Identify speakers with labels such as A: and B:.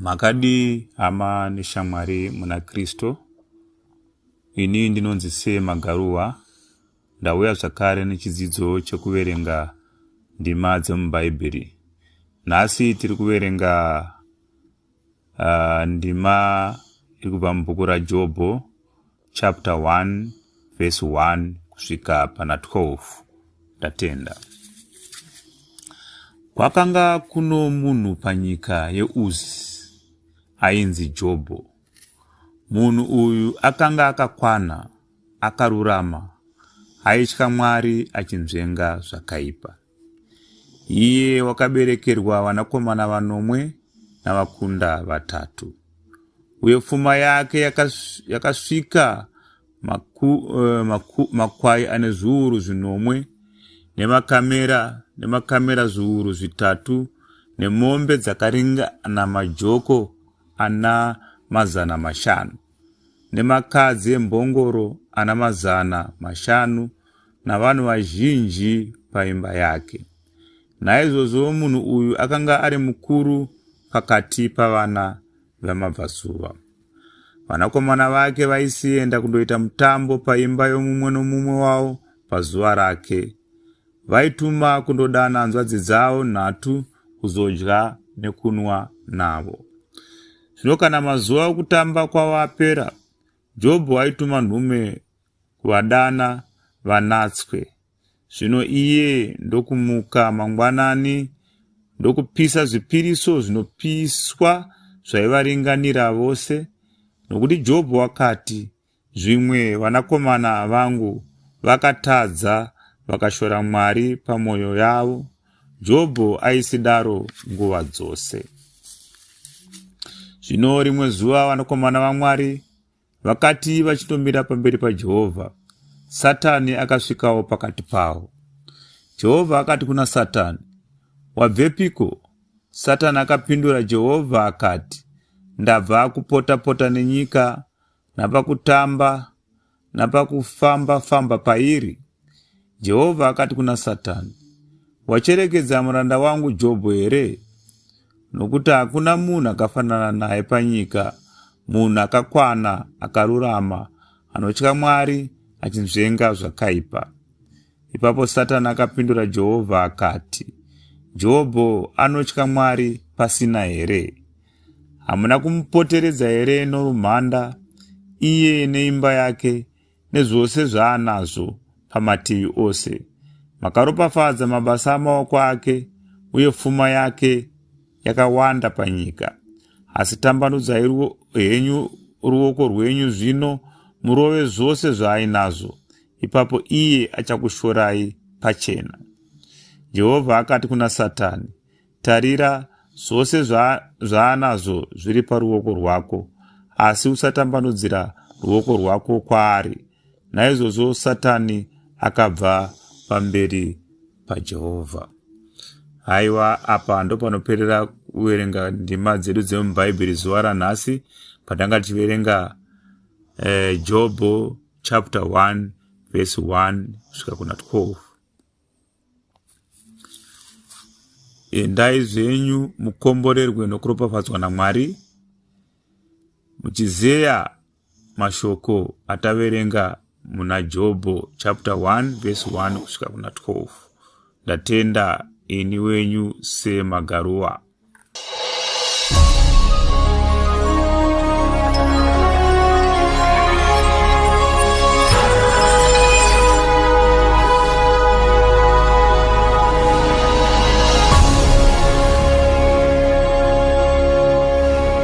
A: Makadi hama neshamwari muna Kristo. Ini ndinonzi Sema Garuwa. Ndauya zvakare nechidzidzo chekuverenga ndima dzemubhaibheri. Nhasi tiri kuverenga ndima iri kubva mubhuku raJobho chapter 1 verse 1 kusvika pana 12. Ndatenda. Kwakanga kuno munhu panyika yeUzi ainzi Jobho. Munhu uyu akanga akakwana, akarurama, aitya Mwari achinzvenga zvakaipa. Iye wakaberekerwa vanakomana vanomwe navakunda vatatu. Uye pfuma yake yakasvika makwai ane zviuru zvinomwe, nemakamera zviuru zvitatu, nemombe dzakaringana majoko ana 500, nemakadzi embongoro ana 500, navanhu vazhinji paimba yake. Naizvozvo munhu uyu akanga ari mukuru pakati pavana vamabvasuva. Vanakomana vake vaisienda kundoita mutambo paimba yomumwe nomumwe wavo pazuva rake. Vaituma kundodana hanzvadzi dzavo nhatu kuzodya nekunwa navo. Zvino kana mazuva okutamba kwavo apera, Jobho aituma nhume kuvadana vanatswe. Zvino iye ndokumuka mangwanani ndokupisa zvipiriso zvinopiswa zvaivaringanira vose, nokuti Jobho akati, zvimwe vanakomana vangu vakatadza vakashora Mwari pamwoyo yavo. Jobho aisidaro nguva dzose. Zvino rimwe zuva vanakomana vaMwari vakati vachitomira pamberi paJehovha, Satani akasvikawo pakati pavo. Jehovha akati kuna Satani, "Wabvepiko?" Satani akapindura Jehovha akati, "Ndabva kupota-pota nenyika, napakutamba, napakufamba-famba pairi." Jehovha akati kuna Satani, "Wacherekedza muranda wangu Jobho here? Nokuti hakuna munhu akafanana naye panyika, munhu akakwana, akarurama, anotya Mwari, achinzvenga zvakaipa." Ipapo Satani akapindura Jehovha akati, "Jobho anotya Mwari pasina here? Hamuna kumupoteredza here norumhanda, iye neimba yake, nezvose zvaanazvo pamativi ose? Makaropafadza mabasa amaoko ake, uye pfuma yake yakawanda panyika. Asi tambanudzai henyu ruoko rwenyu zvino murove zvose zvaainazvo, ipapo iye achakushorai pachena." Jehovha akati kuna Satani, "Tarira, zvose zvaanazvo zviri paruoko rwako, asi usatambanudzira ruoko rwako kwaari." Naizvozvo Satani akabva pamberi paJehovha. Haiwa, apa ndo panoperera kuverenga ndima dzedu dzemubhaibheri zuva ranhasi, patanga tichiverenga Jobho chapter 1 verse 1 kusvika kuna 12. Endai zvenyu mukomborerwe nokuropafadzwa naMwari, muchizeya mashoko ataverenga muna Jobho chapter 1 verse 1 kusvika kuna 12. Ndatenda. Ini wenyu Sema Garuwa.